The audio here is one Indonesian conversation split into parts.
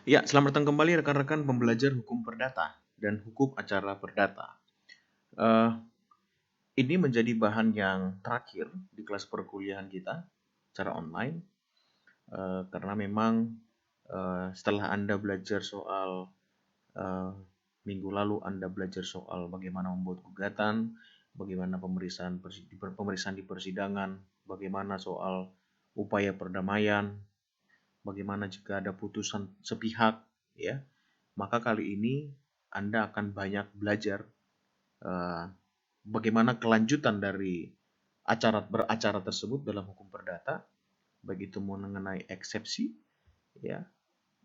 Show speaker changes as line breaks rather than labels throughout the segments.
Ya, selamat datang kembali rekan-rekan pembelajar hukum perdata dan hukum acara perdata. Eh, ini menjadi bahan yang terakhir di kelas perkuliahan kita secara online, karena memang setelah Anda belajar soal eh, minggu lalu Anda belajar soal bagaimana membuat gugatan, bagaimana pemeriksaan di persidangan, bagaimana soal upaya perdamaian, bagaimana jika ada putusan sepihak, ya. Maka kali ini Anda akan banyak belajar uh, bagaimana kelanjutan dari beracara tersebut dalam hukum perdata, baik itu mengenai eksepsi, ya,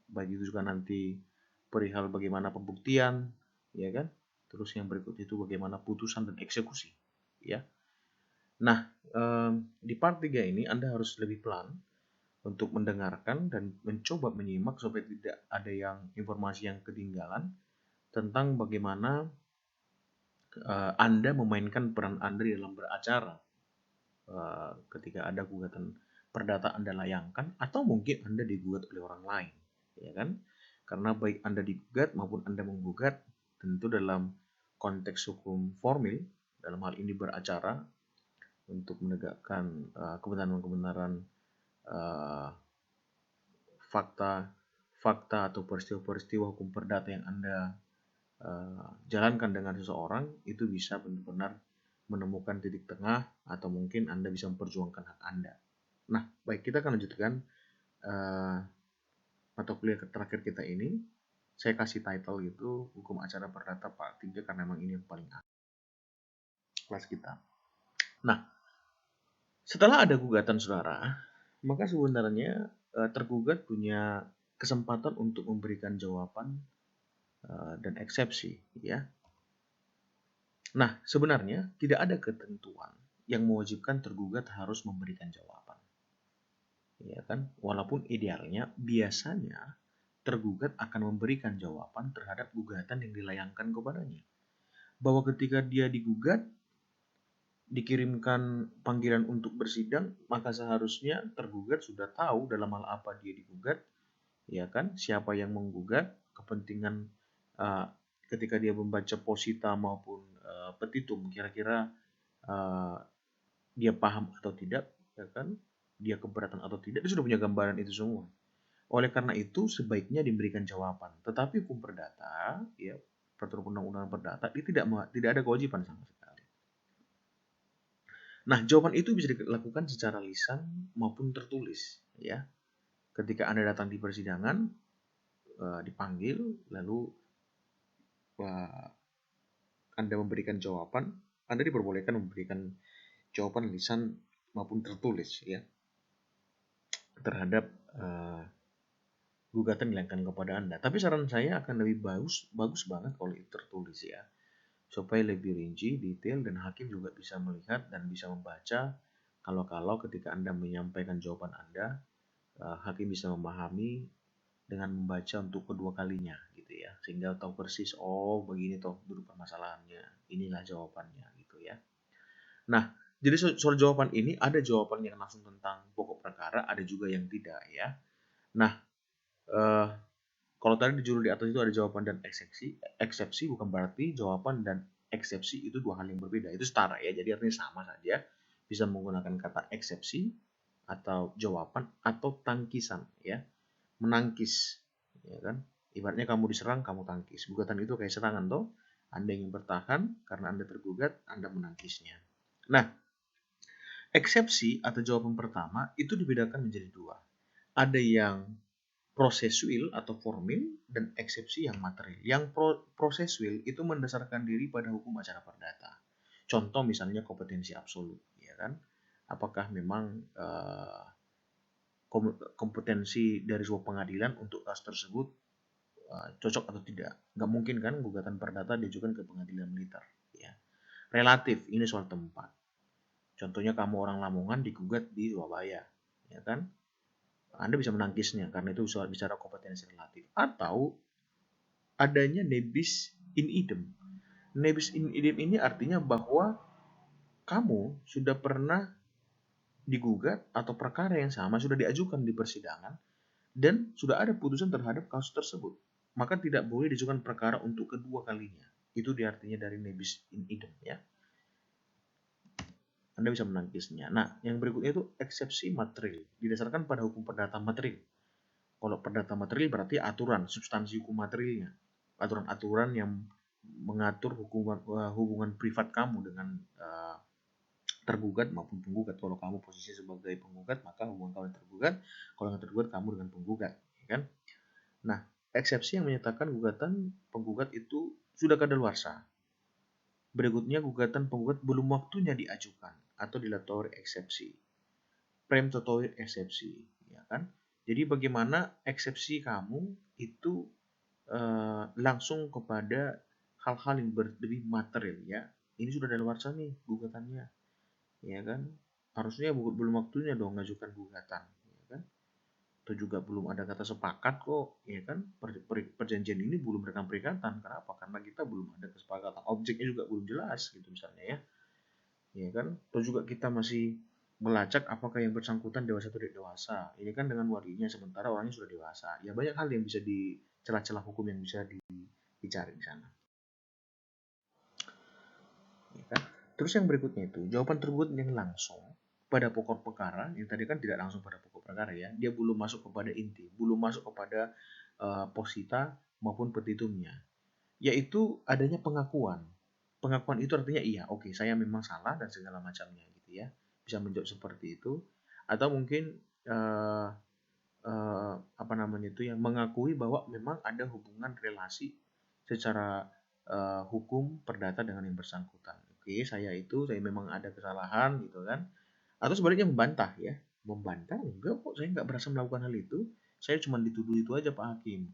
baik itu juga nanti perihal bagaimana pembuktian, ya kan. Terus yang berikut itu bagaimana putusan dan eksekusi, ya. Nah, di part 3 ini Anda harus lebih pelan untuk mendengarkan dan mencoba menyimak supaya tidak ada informasi yang ketinggalan tentang bagaimana Anda memainkan peran Anda dalam beracara ketika ada gugatan perdata Anda layangkan atau mungkin Anda digugat oleh orang lain, ya kan? Karena baik Anda digugat maupun Anda menggugat tentu dalam konteks hukum formil, dalam hal ini beracara untuk menegakkan kebenaran-kebenaran uh, fakta atau peristiwa-peristiwa hukum perdata yang Anda jalankan dengan seseorang, itu bisa benar-benar menemukan titik tengah atau mungkin Anda bisa memperjuangkan hak Anda. Nah, baik, kita akan lanjutkan mata kuliah terakhir kita ini. Saya kasih title gitu, Hukum Acara Perdata Part 3, karena memang ini yang paling kelas kita. Nah, setelah ada gugatan saudara, maka sebenarnya tergugat punya kesempatan untuk memberikan jawaban dan eksepsi, ya. Nah, sebenarnya tidak ada ketentuan yang mewajibkan tergugat harus memberikan jawaban. Ya kan? Walaupun idealnya biasanya tergugat akan memberikan jawaban terhadap gugatan yang dilayangkan kepadanya. Bahwa ketika dia digugat, dikirimkan panggilan untuk bersidang, maka seharusnya tergugat sudah tahu dalam hal apa dia digugat, ya kan? Siapa yang menggugat, kepentingan ketika dia membaca posita maupun petitum, kira-kira dia paham atau tidak, ya kan? Dia keberatan atau tidak, dia sudah punya gambaran itu semua. Oleh karena itu sebaiknya diberikan jawaban. Tetapi hukum perdata, ya, peraturan undang-undang perdata, itu tidak ada kewajiban sama sekali. Nah, jawaban itu bisa dilakukan secara lisan maupun tertulis, ya. Ketika Anda datang di persidangan, dipanggil, lalu Anda memberikan jawaban, Anda diperbolehkan memberikan jawaban lisan maupun tertulis, ya, terhadap gugatan dilayangkan kepada Anda. Tapi saran saya akan lebih bagus banget kalau itu tertulis, ya, supaya lebih rinci, detail, dan hakim juga bisa melihat dan bisa membaca. Kalau ketika Anda menyampaikan jawaban Anda, hakim bisa memahami dengan membaca untuk kedua kalinya, gitu ya, sehingga tahu persis, oh begini toh duduk permasalahannya, inilah jawabannya, gitu ya. Nah, jadi soal jawaban ini ada jawaban yang langsung tentang pokok perkara, ada juga yang tidak, ya. Nah, kalau tadi di judul di atas itu ada jawaban dan eksepsi bukan berarti jawaban dan eksepsi itu dua hal yang berbeda. Itu setara, ya. Jadi artinya sama saja. Bisa menggunakan kata eksepsi atau jawaban atau tangkisan, ya. Menangkis, ya kan? Ibaratnya kamu diserang, kamu tangkis. Gugatan itu kayak serangan toh. Anda ingin bertahan karena Anda tergugat, Anda menangkisnya. Nah, eksepsi atau jawaban pertama itu dibedakan menjadi dua. Ada yang prosesuil atau formil dan eksepsi yang material. Yang prosesuil itu mendasarkan diri pada hukum acara perdata. Contoh misalnya kompetensi absolut, ya kan? Apakah memang kompetensi dari sebuah pengadilan untuk kasus tersebut cocok atau tidak? Nggak mungkin kan gugatan perdata diajukan ke pengadilan militer, ya. Relatif, ini soal tempat. Contohnya kamu orang Lamongan digugat di Surabaya, ya kan? Anda bisa menangkisnya karena itu soal bicara kompetensi relatif. Atau adanya nebis in idem. Nebis in idem ini artinya bahwa kamu sudah pernah digugat atau perkara yang sama sudah diajukan di persidangan, dan sudah ada putusan terhadap kasus tersebut, maka tidak boleh diajukan perkara untuk kedua kalinya. Itu artinya dari nebis in idem ya. Anda bisa menangkisnya. Nah, yang berikutnya itu eksepsi material, didasarkan pada hukum perdata material. Kalau perdata material berarti aturan, substansi hukum materialnya. Aturan-aturan yang mengatur hubungan privat kamu dengan tergugat maupun penggugat. Kalau kamu posisi sebagai penggugat, maka hubungan kamu dengan tergugat. Kalau yang tergugat, kamu dengan penggugat. Ya kan? Nah, eksepsi yang menyatakan gugatan penggugat itu sudah kadaluarsa. Berikutnya, gugatan penggugat belum waktunya diajukan atau dilatori eksepsi. Preemptory eksepsi, ya kan? Jadi bagaimana eksepsi kamu itu langsung kepada hal-hal yang lebih material ya. Ini sudah daluarsa nih gugatannya, ya kan? Harusnya belum waktunya dong ngajukan gugatan, ya kan? Atau juga belum ada kata sepakat kok, ya kan? Perjanjian ini belum rekam perikatan. Kenapa? Karena kita belum ada kesepakatan. Objeknya juga belum jelas gitu misalnya ya. Ya kan? Atau juga kita masih melacak apakah yang bersangkutan dewasa atau tidak dewasa. Ini kan dengan walinya, sementara orangnya sudah dewasa. Ya banyak hal yang bisa di celah-celah hukum yang bisa dicari di sana. Ya kan? Terus yang berikutnya itu jawaban tergugat yang langsung pada pokok perkara, yang tadi kan tidak langsung pada pokok perkara ya, dia belum masuk kepada inti, belum masuk kepada posita maupun petitumnya, yaitu adanya pengakuan. Pengakuan itu artinya iya, oke, saya memang salah dan segala macamnya gitu ya, bisa menjawab seperti itu, atau mungkin apa namanya itu yang mengakui bahwa memang ada hubungan relasi secara hukum perdata dengan yang bersangkutan. Oke, saya memang ada kesalahan gitu kan. Atau sebaliknya membantah ya. Membantah, enggak kok, saya nggak berasa melakukan hal itu. Saya cuma dituduh itu aja Pak Hakim.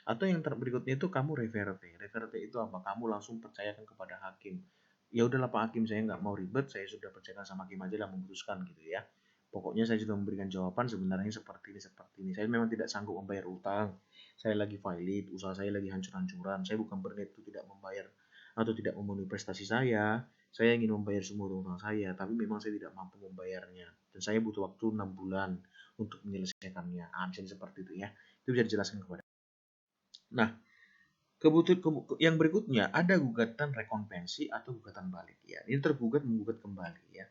Atau yang berikutnya itu kamu reverte. Reverte itu apa? Kamu langsung percayakan kepada hakim. Ya udahlah Pak Hakim, saya nggak mau ribet, saya sudah percayakan sama hakim aja lah memutuskan gitu ya. Pokoknya saya sudah memberikan jawaban sebenarnya seperti ini. Saya memang tidak sanggup membayar utang. Saya lagi valid, usaha saya lagi hancur-hancuran. Saya bukan berniat itu tidak membayar atau tidak memenuhi prestasi saya. Saya ingin membayar semua utang saya, tapi memang saya tidak mampu membayarnya. Dan saya butuh waktu 6 bulan untuk menyelesaikannya. Misalnya seperti itu ya. Itu bisa dijelaskan kepada. Nah, yang berikutnya ada gugatan rekonvensi atau gugatan balik ya. Ini tergugat menggugat kembali ya.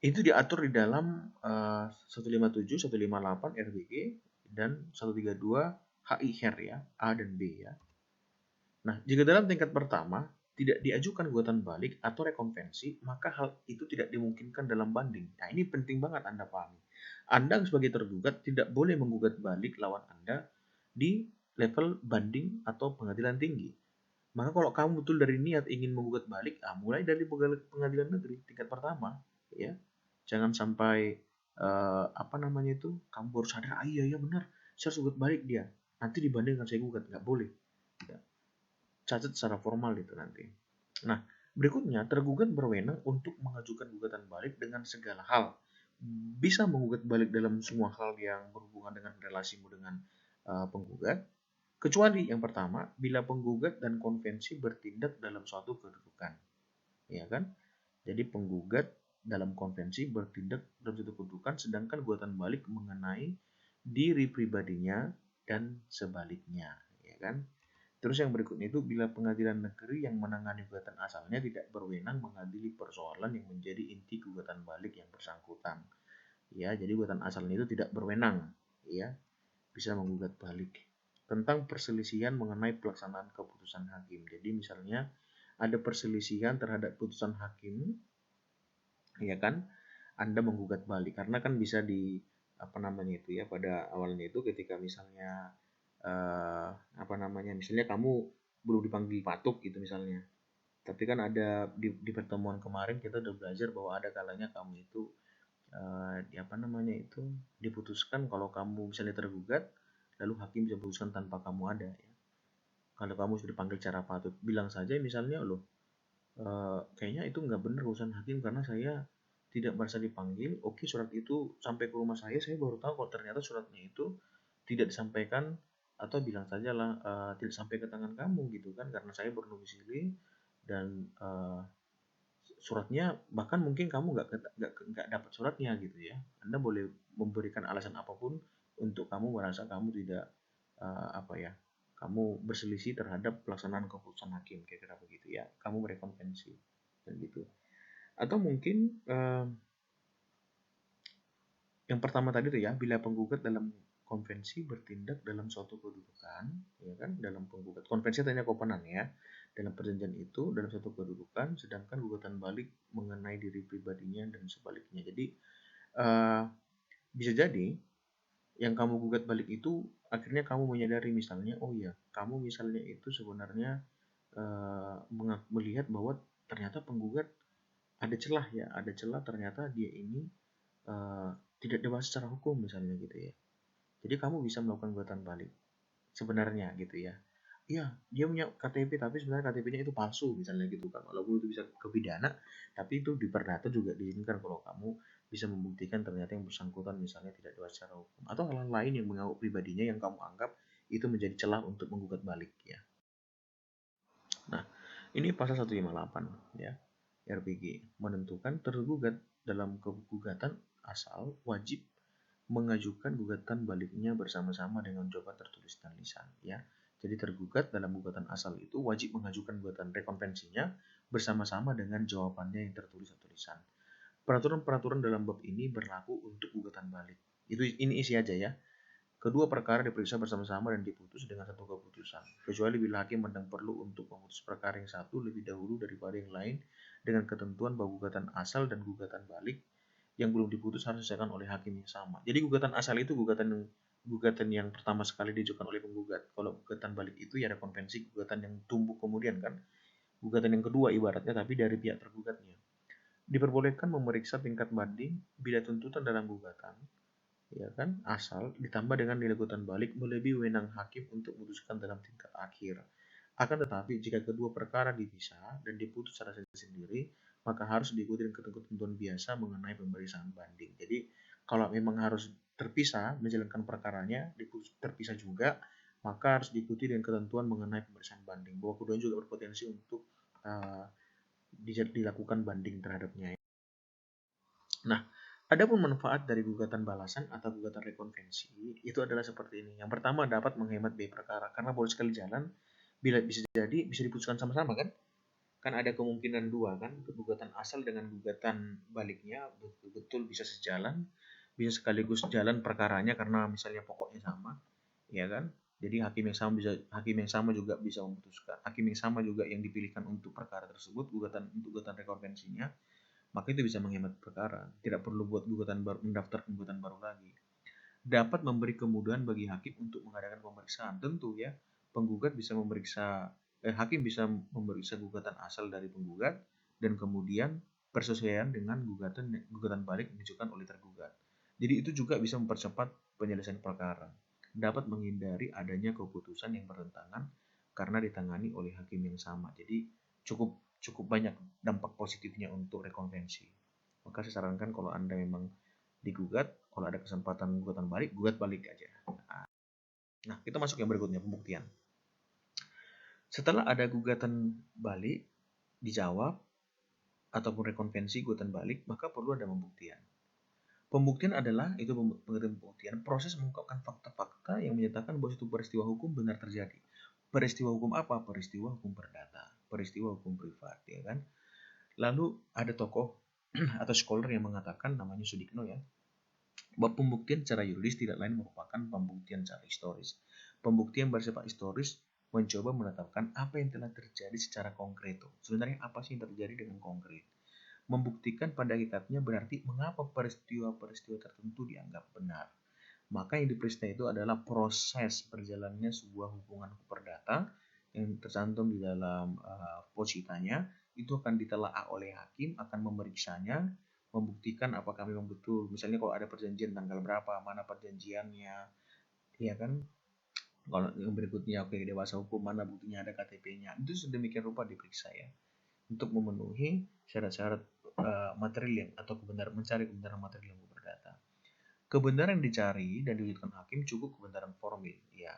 Itu diatur di dalam 157, 158 RBG dan 132 HI HER ya, A dan B ya. Nah, jika dalam tingkat pertama tidak diajukan gugatan balik atau rekonvensi, maka hal itu tidak dimungkinkan dalam banding. Nah, ini penting banget Anda pahami. Anda sebagai tergugat tidak boleh menggugat balik lawan Anda di level banding atau pengadilan tinggi. Maka kalau kamu betul dari niat ingin menggugat balik, mulai dari pengadilan negeri tingkat pertama, ya. Jangan sampai apa namanya itu, kamu baru sadar, iya benar, saya harus gugat balik dia. Nanti dibandingkan saya gugat, nggak boleh. Ya. Cacat secara formal itu nanti. Nah, berikutnya tergugat berwenang untuk mengajukan gugatan balik dengan segala hal. Bisa menggugat balik dalam semua hal yang berhubungan dengan relasimu dengan penggugat. Kecuali yang pertama, bila penggugat dan konvensi bertindak dalam suatu kedudukan. Ya kan? Jadi penggugat dalam konvensi bertindak dalam suatu kedudukan, sedangkan gugatan balik mengenai diri pribadinya dan sebaliknya. Ya kan? Terus yang berikutnya itu, bila pengadilan negeri yang menangani gugatan asalnya tidak berwenang mengadili persoalan yang menjadi inti gugatan balik yang bersangkutan. Ya, jadi gugatan asalnya itu tidak berwenang. Ya, bisa menggugat balik tentang perselisihan mengenai pelaksanaan keputusan hakim. Jadi misalnya ada perselisihan terhadap putusan hakim, ya kan, Anda menggugat balik karena kan bisa di apa namanya itu ya, pada awalnya itu ketika misalnya apa namanya, misalnya kamu belum dipanggil patuk gitu misalnya, tapi kan ada di pertemuan kemarin kita udah belajar bahwa ada kalanya kamu itu di apa namanya itu diputuskan kalau kamu misalnya tergugat, lalu hakim bisa putuskan tanpa kamu ada ya. Kalau kamu sudah dipanggil secara patut, bilang saja misalnya, loh kayaknya itu nggak benar urusan hakim karena saya tidak merasa dipanggil. Oke, surat itu sampai ke rumah saya baru tahu kalau ternyata suratnya itu tidak disampaikan, atau bilang saja lah tidak sampai ke tangan kamu gitu kan, karena saya berdomisili dan suratnya bahkan mungkin kamu nggak dapat suratnya gitu ya. Anda boleh memberikan alasan apapun untuk kamu merasa kamu tidak kamu berselisih terhadap pelaksanaan keputusan hakim, kira-kira begitu ya, kamu merekonvensi dan gitu. Atau mungkin yang pertama tadi tuh ya, bila penggugat dalam konvensi bertindak dalam suatu kedudukan, ya kan, dalam penggugat konvensi tanya kopenan ya, dalam perjanjian itu dalam suatu kedudukan, sedangkan gugatan balik mengenai diri pribadinya dan sebaliknya. Jadi bisa jadi yang kamu gugat balik itu akhirnya kamu menyadari misalnya, oh ya, kamu misalnya itu sebenarnya melihat bahwa ternyata penggugat ada celah ya, ada celah ternyata dia ini tidak dewasa secara hukum misalnya gitu ya. Jadi kamu bisa melakukan gugatan balik sebenarnya gitu ya. Iya, dia punya KTP tapi sebenarnya KTP-nya itu palsu misalnya gitu kan. Walaupun itu bisa ke pidana, tapi itu di perdata juga diizinkan kalau kamu bisa membuktikan ternyata yang bersangkutan misalnya tidak dewasa secara hukum atau hal lain yang mengganggu pribadinya yang kamu anggap itu menjadi celah untuk menggugat balik ya. Nah, ini pasal 158 ya. RPG menentukan tergugat dalam gugatan asal wajib mengajukan gugatan baliknya bersama-sama dengan jawaban tertulis dan lisan ya. Jadi tergugat dalam gugatan asal itu wajib mengajukan gugatan rekonvensinya bersama-sama dengan jawabannya yang tertulis dan tulisan. Peraturan-peraturan dalam bab ini berlaku untuk gugatan balik. Ini isi aja ya. Kedua perkara diperiksa bersama-sama dan diputus dengan satu keputusan, kecuali bila hakim memandang perlu untuk memutus perkara yang satu lebih dahulu daripada yang lain dengan ketentuan bahwa gugatan asal dan gugatan balik yang belum diputus harus diselesaikan oleh hakim yang sama. Jadi gugatan asal itu gugatan yang pertama sekali diajukan oleh penggugat. Kalau gugatan balik itu ya ada konvensi gugatan yang tumbuh kemudian kan. Gugatan yang kedua ibaratnya tapi dari pihak tergugatnya. Diperbolehkan memeriksa tingkat banding bila tuntutan dalam gugatan ya kan asal ditambah dengan nilai gugatan balik melebihi wewenang hakim untuk memutuskan dalam tingkat akhir. Akan tetapi jika kedua perkara dipisah dan diputus secara sendiri, maka harus diikuti dengan ketentuan biasa mengenai pemeriksaan banding. Jadi kalau memang harus terpisah menjalankan perkaranya, diputus terpisah juga, maka harus diikuti dengan ketentuan mengenai pemeriksaan banding. Bahwa keduanya juga berpotensi untuk dilakukan banding terhadapnya. Nah, adapun manfaat dari gugatan balasan atau gugatan rekonvensi itu adalah seperti ini. Yang pertama dapat menghemat biaya perkara karena boleh sekali jalan bila bisa jadi bisa diputuskan sama-sama kan? Kan ada kemungkinan dua kan, gugatan asal dengan gugatan baliknya betul-betul bisa sejalan, bisa sekaligus jalan perkaranya karena misalnya pokoknya sama, ya kan? Jadi hakim yang sama juga bisa memutuskan. Hakim yang sama juga yang dipilihkan untuk perkara tersebut, gugatan rekonvensinya maka itu bisa menghemat perkara. Tidak perlu buat mendaftar gugatan baru lagi. Dapat memberi kemudahan bagi hakim untuk mengadakan pemeriksaan. Tentu ya, hakim bisa memeriksa gugatan asal dari penggugat dan kemudian persesuaian dengan gugatan balik diajukan oleh tergugat. Jadi itu juga bisa mempercepat penyelesaian perkara. Dapat menghindari adanya keputusan yang bertentangan karena ditangani oleh hakim yang sama. Jadi cukup banyak dampak positifnya untuk rekonvensi. Maka saya sarankan kalau Anda memang digugat, kalau ada kesempatan gugatan balik, gugat balik aja. Nah, kita masuk yang berikutnya, pembuktian. Setelah ada gugatan balik, dijawab, ataupun rekonvensi gugatan balik, maka perlu ada pembuktian. Pembuktian adalah, itu pengertian pembuktian, proses mengungkapkan fakta-fakta yang menyatakan bahwa suatu peristiwa hukum benar terjadi. Peristiwa hukum apa? Peristiwa hukum perdata, peristiwa hukum privat, ya kan? Lalu ada tokoh atau scholar yang mengatakan, namanya Sudikno ya, bahwa pembuktian secara yuridis tidak lain merupakan pembuktian secara historis. Pembuktian bersifat historis mencoba menetapkan apa yang telah terjadi secara konkret. Sebenarnya apa sih yang terjadi dengan konkret? Membuktikan pada hakikatnya berarti mengapa peristiwa-peristiwa tertentu dianggap benar. Maka yang diperiksa itu adalah proses berjalannya sebuah hubungan perdata yang tercantum di dalam positanya, itu akan ditelaah oleh hakim, akan memeriksanya, membuktikan apakah memang betul. Misalnya kalau ada perjanjian tanggal berapa, mana perjanjiannya, ya kan? Kalau yang berikutnya oke dewasa hukum, mana buktinya ada KTP-nya. Itu sedemikian rupa diperiksa ya, untuk memenuhi syarat-syarat material atau mencari kebenaran material yang perdata. Kebenaran yang dicari dan diwujudkan hakim cukup kebenaran formil, ya.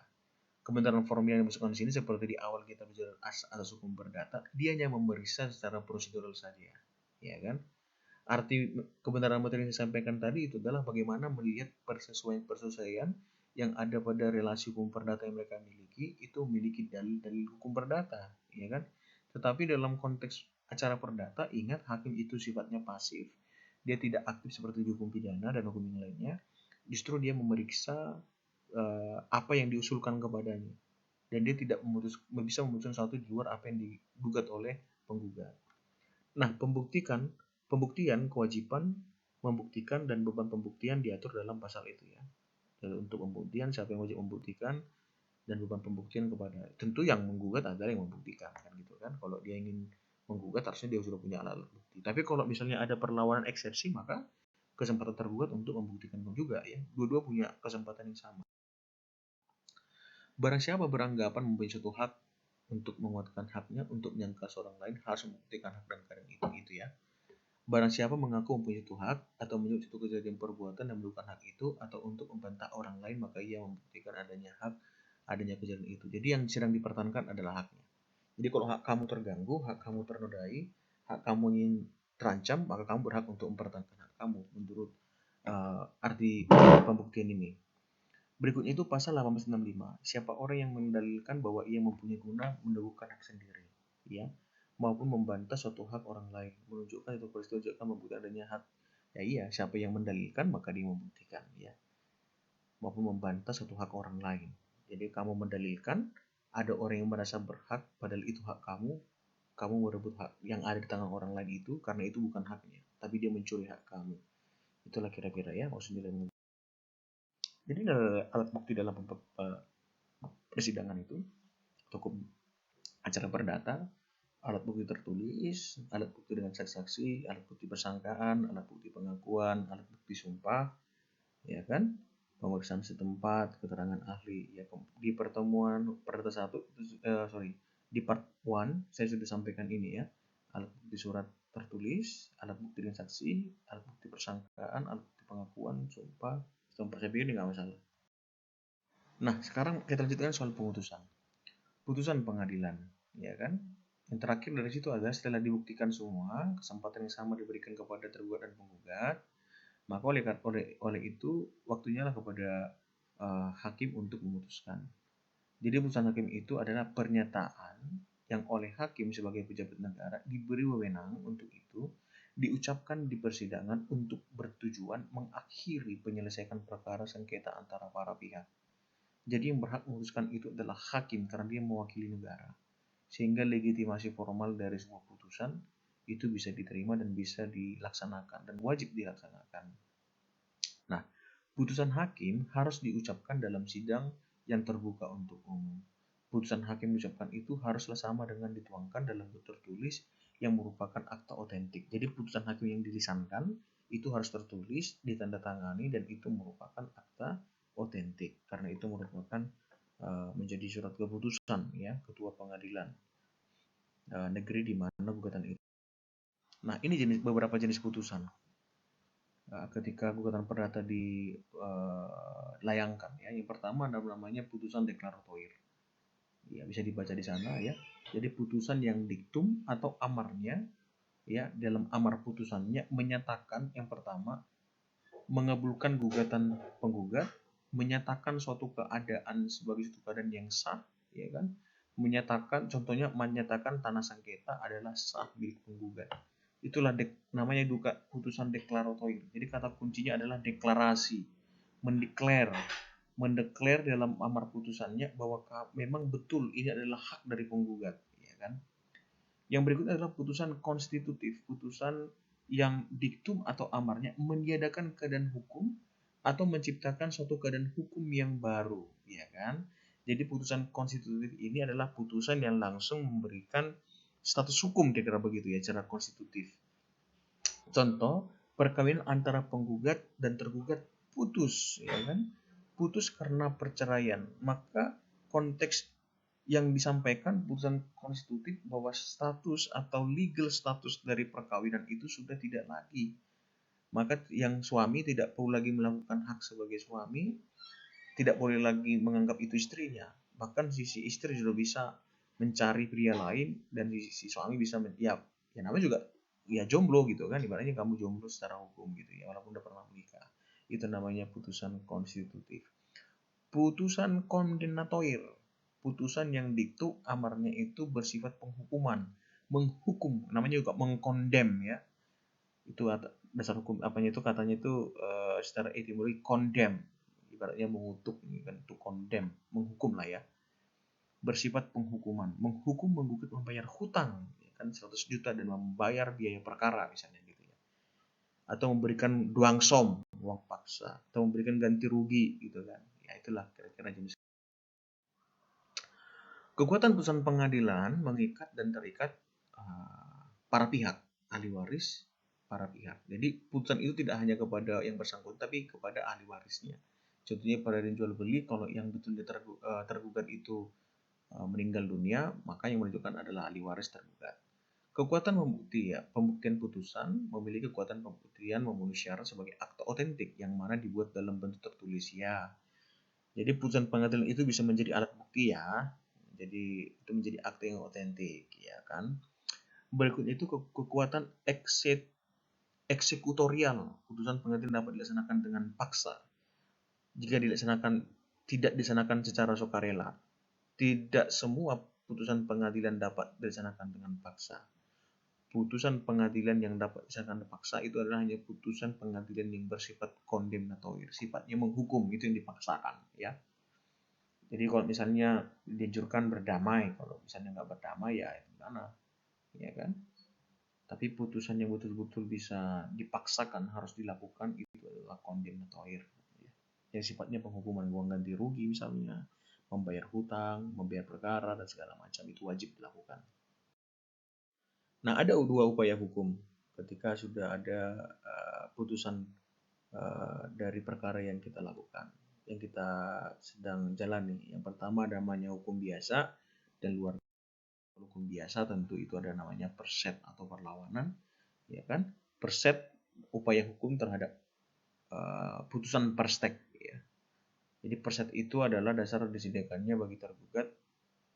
Kebenaran formil yang dimasukkan di sini seperti di awal kita bicara asas hukum perdata, dia hanya memeriksa secara prosedural saja, ya kan? Arti kebenaran materi yang saya sampaikan tadi itu adalah bagaimana melihat persesuaian yang ada pada relasi hukum perdata yang mereka miliki, itu memiliki dalil-dalil hukum perdata, ya kan? Tetapi dalam konteks acara perdata, ingat hakim itu sifatnya pasif. Dia tidak aktif seperti di hukum pidana dan hukum yang lainnya. Justru dia memeriksa apa yang diusulkan kepadanya. Dan dia tidak bisa memutuskan sesuatu di luar apa yang digugat oleh penggugat. Nah, pembuktian, kewajiban membuktikan dan beban pembuktian diatur dalam pasal itu ya. Jadi untuk pembuktian siapa yang wajib membuktikan dan beban pembuktian kepada tentu yang menggugat adalah yang membuktikan kan gitu kan. Kalau dia ingin menggugat harusnya dia sudah punya alat bukti. Tapi kalau misalnya ada perlawanan eksepsi maka kesempatan tergugat untuk membuktikan juga ya. Dua-dua punya kesempatan yang sama. Barang siapa beranggapan mempunyai suatu hak untuk menguatkan haknya untuk menyangkal seorang lain harus membuktikan hak dan keadaan itu ya. Barang siapa mengaku mempunyai suatu hak atau menyebut suatu kejadian perbuatan dan merupakan hak itu atau untuk membantah orang lain maka ia membuktikan adanya kejadian itu. Jadi yang sedang dipertahankan adalah haknya. Jadi kalau hak kamu terganggu, hak kamu ternodai, hak kamu ingin terancam, maka kamu berhak untuk mempertahankan hak kamu menurut arti pembuktian ini. Berikutnya itu pasal 1865. Siapa orang yang mendalilkan bahwa ia mempunyai guna mendahulukan hak sendiri, ya, maupun membantah suatu hak orang lain, menunjukkan itu peristiwa juga membuktikan adanya hak. Ya iya, siapa yang mendalilkan maka dia membuktikan, ya. Maupun membantah suatu hak orang lain. Jadi kamu mendalilkan ada orang yang merasa berhak padahal itu hak kamu merebut hak yang ada di tangan orang lain itu karena itu bukan haknya, tapi dia mencuri hak kamu. Itulah kira-kira ya maksudnya. Jadi alat bukti dalam persidangan itu atau acara perdata, alat bukti tertulis, alat bukti dengan saksi-saksi, alat bukti persangkaan, alat bukti pengakuan, alat bukti sumpah, ya kan? Pemeriksaan setempat, keterangan ahli. Ya, di pertemuan perdata 1, di part 1 saya sudah sampaikan ini ya. Alat bukti surat tertulis, alat bukti dengan saksi, alat bukti persangkaan, alat bukti pengakuan, sumpah, saya pikir ini nggak masalah. Nah, sekarang kita lanjutkan soal putusan pengadilan, ya kan? Yang terakhir dari situ adalah setelah dibuktikan semua, kesempatan yang sama diberikan kepada tergugat dan penggugat, maka oleh itu waktunya lah kepada hakim untuk memutuskan. Jadi putusan hakim itu adalah pernyataan yang oleh hakim sebagai pejabat negara diberi wewenang untuk itu diucapkan di persidangan untuk bertujuan mengakhiri penyelesaian perkara sengketa antara para pihak. Jadi yang berhak memutuskan itu adalah hakim karena dia mewakili negara. Sehingga legitimasi formal dari sebuah putusan itu bisa diterima dan bisa dilaksanakan dan wajib dilaksanakan. Nah, putusan hakim harus diucapkan dalam sidang yang terbuka untuk umum. Putusan hakim diucapkan itu haruslah sama dengan dituangkan dalam bentuk tertulis yang merupakan akta otentik. Jadi putusan hakim yang dilisankan itu harus tertulis, ditandatangani dan itu merupakan akta otentik karena itu merupakan menjadi surat keputusan ya ketua pengadilan negeri di mana gugatan itu. Nah, ini beberapa jenis putusan ketika gugatan perdata dilayangkan ya. Yang pertama namanya putusan deklaratoir. Ya, bisa dibaca di sana ya. Jadi putusan yang diktum atau amarnya ya dalam amar putusannya menyatakan yang pertama mengabulkan gugatan penggugat, menyatakan suatu keadaan sebagai suatu keadaan yang sah, ya kan? Contohnya menyatakan tanah sengketa adalah sah milik penggugat. Itulah namanya putusan deklaratoir. Jadi kata kuncinya adalah deklarasi, mendeklar dalam amar putusannya bahwa memang betul ini adalah hak dari penggugat, ya kan? Yang berikutnya adalah putusan konstitutif, putusan yang diktum atau amarnya meniadakan keadaan hukum atau menciptakan suatu keadaan hukum yang baru, ya kan? Jadi putusan konstitutif ini adalah putusan yang langsung memberikan status hukum, kira-kira begitu ya, secara konstitutif. Contoh, perkawinan antara penggugat dan tergugat putus, ya kan? Putus karena perceraian. Maka konteks yang disampaikan putusan konstitutif bahwa status atau legal status dari perkawinan itu sudah tidak lagi. Maka yang suami tidak perlu lagi melakukan hak sebagai suami, tidak boleh lagi menganggap itu istrinya. Bahkan sisi istri sudah bisa mencari pria lain dan sisi suami bisa ya namanya juga ya jomblo gitu kan, ibaratnya kamu jomblo secara hukum gitu ya, walaupun udah pernah menikah. Itu namanya putusan konstitutif. Putusan kondemnatoir, putusan yang diktu amarnya itu bersifat penghukuman, menghukum, namanya juga mengkondem ya. Itu dasar hukum apanya itu, katanya itu secara etimologi condemn, ibaratnya mengutuk kan, itu condemn, menghukum lah ya. Bersifat penghukuman, menghukum, menggugat, membayar hutang ya kan 100 juta dan membayar biaya perkara misalnya gitu ya. Atau memberikan duangsom, uang paksa, atau memberikan ganti rugi gitu kan. Ya itulah kira-kira jenis. Kekuatan putusan pengadilan mengikat dan terikat para pihak, ahli waris, para pihak. Jadi putusan itu tidak hanya kepada yang bersangkutan, tapi kepada ahli warisnya. Contohnya pada jual beli, kalau yang betul tergugat itu meninggal dunia, maka yang menentukan adalah ahli waris tergugat. Kekuatan pembuktian putusan memiliki kekuatan pembuktian memenuhi syarat sebagai akte otentik yang mana dibuat dalam bentuk tertulis ya. Jadi putusan pengadilan itu bisa menjadi alat bukti ya. Jadi itu menjadi akte yang otentik ya kan. Berikutnya itu kekuatan eksekutorial. Putusan pengadilan dapat dilaksanakan dengan paksa. Jika tidak dilaksanakan secara sukarela. Tidak semua putusan pengadilan dapat dilaksanakan dengan paksa. Putusan pengadilan yang dapat dilaksanakan paksa itu adalah hanya putusan pengadilan yang bersifat kondemnatoir, sifatnya menghukum, itu yang dipaksakan ya. Jadi kalau misalnya dianjurkan berdamai, kalau misalnya nggak berdamai ya gimana, ya kan? Tapi putusan yang betul-betul bisa dipaksakan harus dilakukan itu adalah kondemnatoir, ya. Yang sifatnya penghukuman, uang ganti rugi misalnya, membayar hutang, membayar perkara dan segala macam itu wajib dilakukan. Nah, ada dua upaya hukum ketika sudah ada putusan dari perkara yang kita lakukan, yang kita sedang jalani. Yang pertama namanya hukum biasa, dan luar hukum biasa tentu itu ada namanya perset atau perlawanan, ya kan? Perset upaya hukum terhadap putusan perstek ya. Jadi perset itu adalah dasar disediakannya bagi tergugat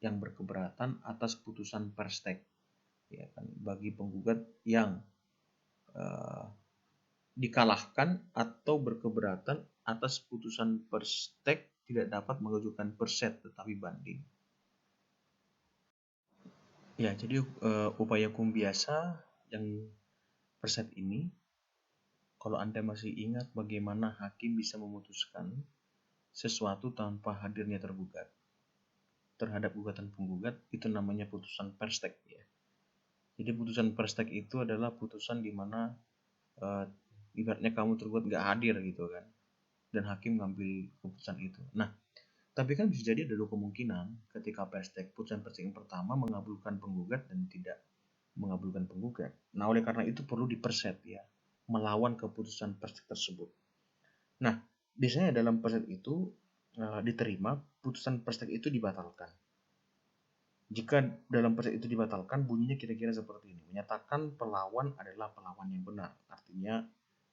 yang berkeberatan atas putusan perstek, ya kan? Bagi penggugat yang dikalahkan atau berkeberatan atas putusan perstek tidak dapat mengajukan perset tetapi banding. Ya, jadi upaya hukum biasa yang perset ini, kalau Anda masih ingat bagaimana hakim bisa memutuskan sesuatu tanpa hadirnya tergugat terhadap gugatan penggugat, itu namanya putusan perstek ya. Jadi putusan perstek itu adalah putusan di mana ibaratnya kamu tergugat nggak hadir gitu kan, dan hakim ngambil keputusan itu. Nah, tapi kan bisa jadi ada dua kemungkinan ketika putusan perstek yang pertama mengabulkan penggugat dan tidak mengabulkan penggugat. Nah, oleh karena itu perlu diperset ya, melawan keputusan perstek tersebut. Nah, biasanya dalam persek itu diterima, putusan persek itu dibatalkan. Jika dalam persek itu dibatalkan, bunyinya kira-kira seperti ini. Menyatakan pelawan adalah pelawan yang benar. Artinya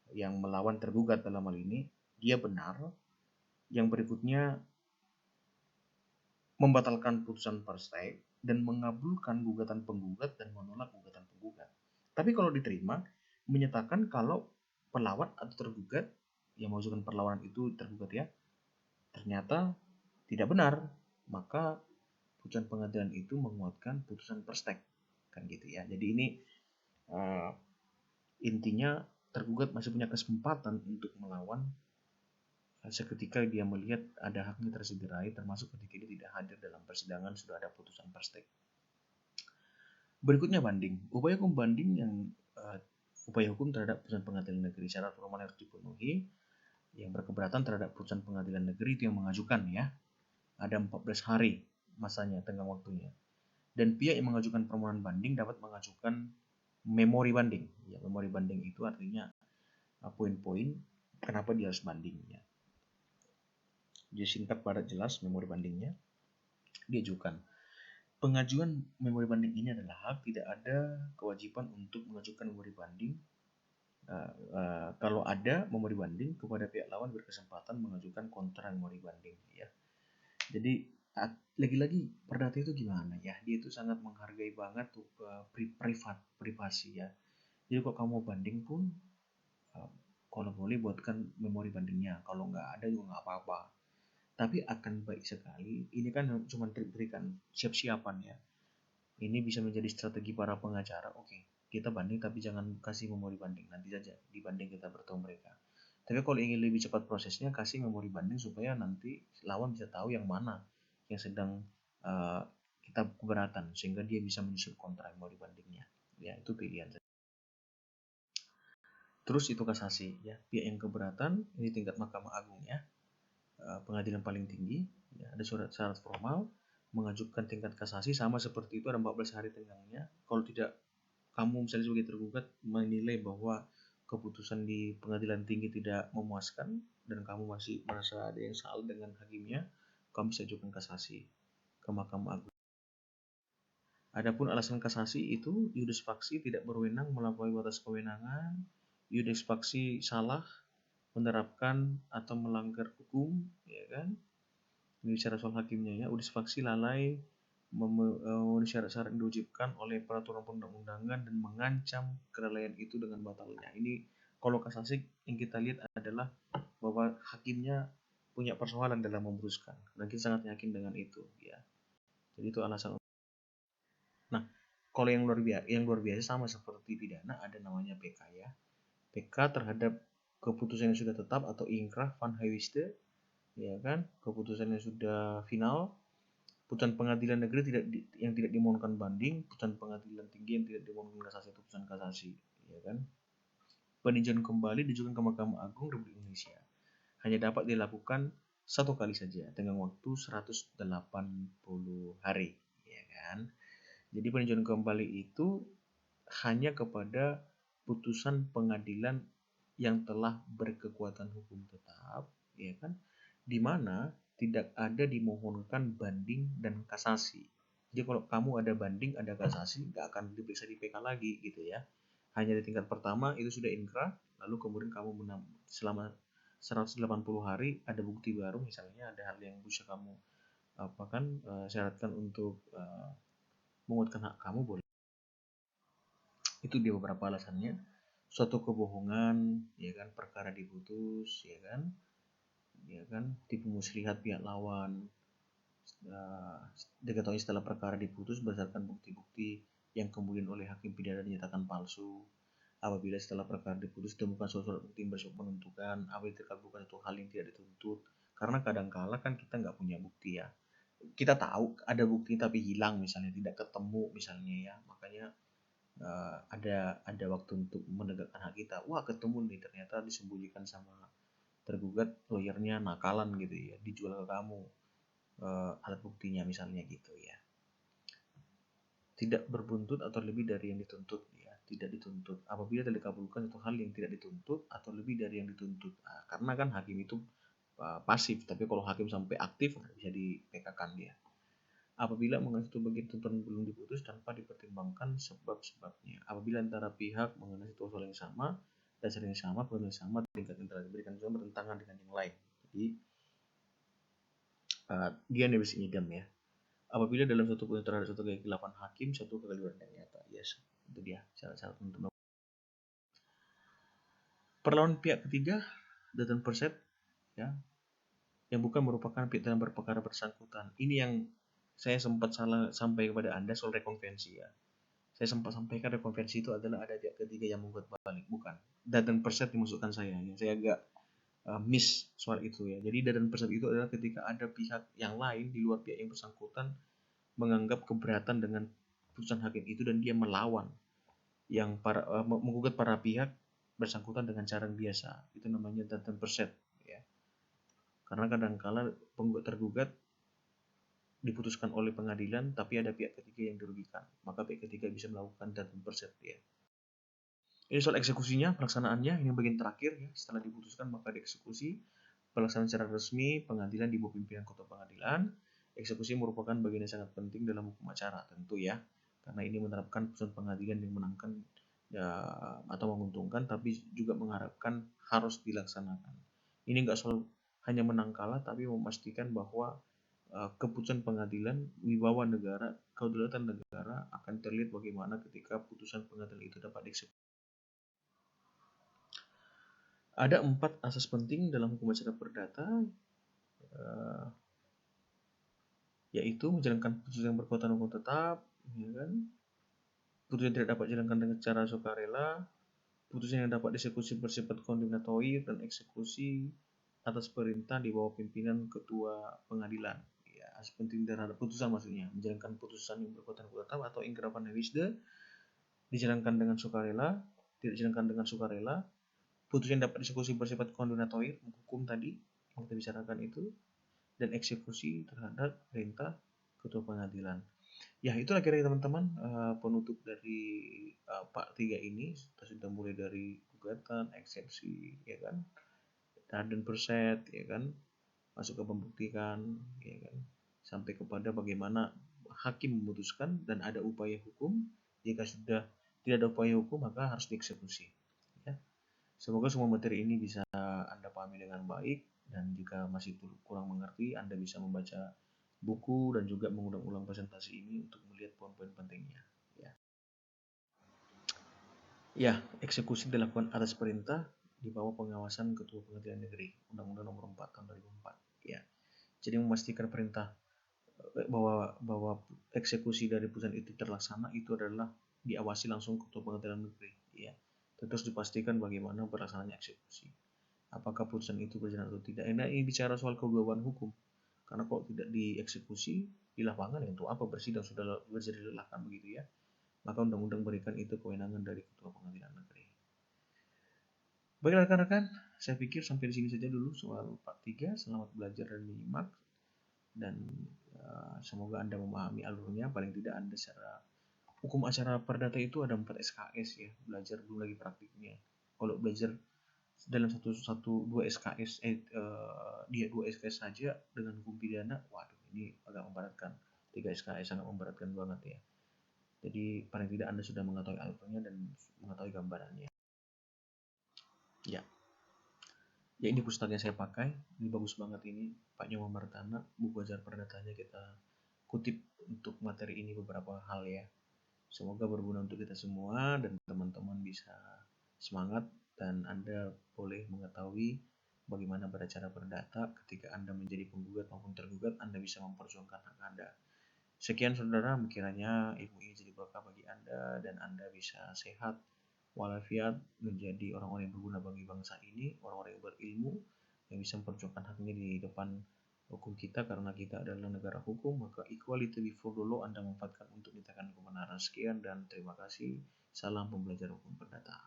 yang melawan tergugat dalam hal ini, dia benar. Yang berikutnya membatalkan putusan persek dan mengabulkan gugatan penggugat dan menolak gugatan penggugat. Tapi kalau diterima, menyatakan kalau pelawan atau tergugat yang mengajukan perlawanan itu tergugat ya, ternyata tidak benar, maka putusan pengadilan itu menguatkan putusan perstek, kan gitu ya. Jadi ini intinya tergugat masih punya kesempatan untuk melawan seketika dia melihat ada haknya tersederai, termasuk ketika dia tidak hadir dalam persidangan sudah ada putusan perstek. Berikutnya banding. Upaya hukum banding yang upaya hukum terhadap putusan pengadilan negeri, syarat formal harus dipenuhi. Yang berkeberatan terhadap putusan pengadilan negeri itu yang mengajukan ya. Ada 14 hari masanya, tenggang waktunya. Dan pihak yang mengajukan permohonan banding dapat mengajukan memori banding. Ya, memori banding itu artinya poin-poin kenapa dia harus banding ya. Jadi singkat padat jelas memori bandingnya diajukan. Pengajuan memori banding ini adalah hak, tidak ada kewajiban untuk mengajukan memori banding. Kalau ada memori banding, kepada pihak lawan berkesempatan mengajukan kontra memori banding ya. Jadi lagi-lagi perdata itu gimana ya, dia itu sangat menghargai banget tuh privasi ya. Jadi kalau kamu mau banding pun, kalau boleh buatkan memori bandingnya. Kalau nggak ada juga nggak apa-apa. Tapi akan baik sekali. Ini kan cuma berikan siap-siapan ya. Ini bisa menjadi strategi para pengacara. Oke, kita banding tapi jangan kasih memori banding. Nanti saja dibanding kita bertemu mereka. Tapi kalau ingin lebih cepat prosesnya, kasih memori banding supaya nanti lawan bisa tahu yang mana yang sedang kita keberatan, sehingga dia bisa menyusun kontra memori bandingnya. Ya, itu pilihan. Terus itu kasasi ya. Pihak yang keberatan ini tingkat Mahkamah Agung ya. Pengadilan paling tinggi ya, ada syarat formal mengajukan tingkat kasasi sama seperti itu, ada 14 hari tenggangnya. Kalau tidak, kamu misalnya sebagai tergugat menilai bahwa keputusan di pengadilan tinggi tidak memuaskan dan kamu masih merasa ada yang salah dengan hakimnya, kamu bisa ajukan kasasi ke Mahkamah Agung. Adapun alasan kasasi itu, iudex faksi tidak berwenang melampaui batas kewenangan, iudex faksi salah menerapkan atau melanggar hukum, ya kan? Ini bicara soal hakimnya ya. Iudex faksi lalai memenuhi syarat-syarat yang diwajibkan oleh peraturan perundang-undangan dan mengancam kelalaian itu dengan batalnya. Ini kalau kasasi yang kita lihat adalah bahwa hakimnya punya persoalan dalam memutuskan. Dan kita sangat yakin dengan itu ya. Jadi itu alasan. Nah, kalau yang luar biasa sama seperti pidana, ada namanya PK ya. PK terhadap keputusan yang sudah tetap atau inkrah van Haywiste, ya kan, keputusan yang sudah final, putusan pengadilan negeri yang tidak dimohonkan banding, putusan pengadilan tinggi yang tidak dimohonkan kasasi atau putusan kasasi, ya kan. Peninjauan kembali diajukan ke Mahkamah Agung Republik Indonesia. Hanya dapat dilakukan satu kali saja dengan waktu 180 hari, ya kan. Jadi peninjauan kembali itu hanya kepada putusan pengadilan yang telah berkekuatan hukum tetap, ya kan, di mana tidak ada dimohonkan banding dan kasasi. Jadi kalau kamu ada banding, ada kasasi, nggak akan diperiksa di PK lagi gitu ya. Hanya di tingkat pertama itu sudah inkrah, lalu kemudian kamu selama 180 hari ada bukti baru, misalnya ada hal yang bisa kamu syaratkan untuk menguatkan hak kamu, boleh. Itu dia beberapa alasannya. Suatu kebohongan, ya kan, perkara diputus, ya kan, tipu muslihat pihak lawan, diketahui setelah perkara diputus berdasarkan bukti-bukti yang kemudian oleh hakim pidana dinyatakan palsu. Apabila setelah perkara diputus ditemukan suatu bukti yang bersifat menentukan, apabila terkabulkan suatu hal yang tidak dituntut. Karena kadang-kala kan kita nggak punya bukti ya. Kita tahu ada bukti tapi hilang, misalnya tidak ketemu misalnya ya. Makanya ada waktu untuk menegakkan hak kita. Wah, ketemu nih, ternyata disembunyikan sama tergugat, lawyernya nakalan gitu ya, dijual ke kamu alat buktinya misalnya gitu ya. Tidak berbuntut atau lebih dari yang dituntut ya, tidak dituntut. Apabila telah dikabulkan satu hal yang tidak dituntut atau lebih dari yang dituntut. Nah, karena kan hakim itu pasif, tapi kalau hakim sampai aktif bisa di PK-kan dia. Apabila mengenai satu bagian tuntutan belum diputus tanpa dipertimbangkan sebab-sebabnya. Apabila antara pihak mengenai satu hal yang sama, dasar yang sama, problem yang sama, tingkat yang telah diberikan juga bertentangan dengan yang lain. Jadi dia nebis idem ya. Apabila dalam suatu putusan terhadap suatu kekhilafan hakim, suatu kekeliruan yang nyata. Yes, itu dia syarat-syarat untuk perlawanan pihak ketiga dan perset ya, yang bukan merupakan pihak dalam berperkara bersangkutan. Ini yang saya sempat salah sampai kepada Anda soal rekonvensi ya. Saya sempat sampaikan rekonvensi itu adalah ada pihak ketiga yang membuat balik, bukan. Dan perset dimasukkan saya ya. Saya agak miss soal itu ya. Jadi dan perset itu adalah ketika ada pihak yang lain di luar pihak yang bersangkutan menganggap keberatan dengan putusan hakim itu dan dia melawan yang menggugat para pihak bersangkutan dengan cara yang biasa. Itu namanya dan perset ya. Karena kadang-kala penggugat tergugat diputuskan oleh pengadilan tapi ada pihak ketiga yang dirugikan, maka pihak ketiga bisa melakukan dan perset ya. Ini soal eksekusinya, pelaksanaannya, ini bagian terakhir ya. Setelah diputuskan maka dieksekusi. Pelaksanaan secara resmi pengadilan di bawah pimpinan ketua pengadilan. Eksekusi merupakan bagian yang sangat penting dalam hukum acara tentu ya, karena ini menerapkan putusan pengadilan yang menangkan ya, atau menguntungkan, tapi juga mengharapkan harus dilaksanakan. Ini nggak soal hanya menang kalah, tapi memastikan bahwa keputusan pengadilan, wibawa negara, kedaulatan negara akan terlihat bagaimana ketika putusan pengadilan itu dapat dieksekusi. Ada 4 asas penting dalam hukum acara perdata, yaitu menjalankan putusan yang berkekuatan hukum tetap, ya kan? Putusan yang tidak dapat dijalankan dengan cara sukarela, putusan yang dapat dieksekusi bersifat kondemnatorik dan eksekusi atas perintah di bawah pimpinan ketua pengadilan. Ya, asas penting terhadap putusan maksudnya menjalankan putusan yang berkekuatan hukum tetap atau ingkrapan wisde dijalankan dengan sukarela, tidak dijalankan dengan sukarela. Putusan yang dapat dieksekusi bersifat kondemnatorik, hukum tadi yang kita bicarakan itu, dan eksekusi terhadap perintah ketua pengadilan. Ya, itulah kira-kira teman-teman penutup dari part 3 ini. Kita sudah mulai dari gugatan, eksepsi, ya kan, dan perset, ya kan, masuk ke pembuktian, ya kan, sampai kepada bagaimana hakim memutuskan dan ada upaya hukum. Jika sudah tidak ada upaya hukum maka harus dieksekusi. Ya. Semoga semua materi ini bisa Anda pahami dengan baik, dan jika masih kurang mengerti, Anda bisa membaca buku dan juga mengulang-ulang presentasi ini untuk melihat poin-poin pentingnya. Ya, eksekusi dilakukan atas perintah di bawah pengawasan Ketua Pengadilan Negeri, Undang-Undang Nomor 4 Tahun 2004. Ya, jadi memastikan perintah bahwa eksekusi dari putusan itu terlaksana itu adalah diawasi langsung Ketua Pengadilan Negeri. Ya, terus dipastikan bagaimana berlaksananya eksekusi. Apakah putusan itu berjalan atau tidak. Nah, ini bicara soal kewajiban hukum. Karena kalau tidak dieksekusi di lapangan, ya untuk apa bersidang sudah menjadi lelahkan begitu ya. Maka undang-undang berikan itu kewenangan dari Ketua Pengadilan Negeri. Baiklah rekan-rekan, saya pikir sampai di sini saja dulu soal part 3. Selamat belajar dan menyimak, dan semoga Anda memahami alurnya. Paling tidak Anda secara hukum acara perdata itu ada 4 SKS ya, belajar belum lagi praktiknya. Kalau belajar dalam dua SKS dia 2 SKS saja dengan hukum pidana, waduh ini agak memberatkan. 3 SKS sangat memberatkan banget ya. Jadi paling tidak Anda sudah mengetahui alurnya dan mengetahui gambarannya. Ya, ini pustaka yang saya pakai. Ini bagus banget ini, Pak Nyoman Martana. Buku ajar perdatanya kita kutip untuk materi ini beberapa hal ya. Semoga berguna untuk kita semua dan teman-teman bisa semangat, dan Anda boleh mengetahui bagaimana beracara perdata ketika Anda menjadi penggugat maupun tergugat. Anda bisa memperjuangkan hak Anda. Sekian saudara, kiranya ilmu ini jadi berkah bagi Anda dan Anda bisa sehat walafiat, menjadi orang-orang yang berguna bagi bangsa ini, orang-orang yang berilmu, yang bisa memperjuangkan haknya di depan hukum kita, karena kita adalah negara hukum. Maka equality before the law Anda manfaatkan untuk menyatakan kebenaran. Sekian dan terima kasih. Salam pembelajar hukum perdata.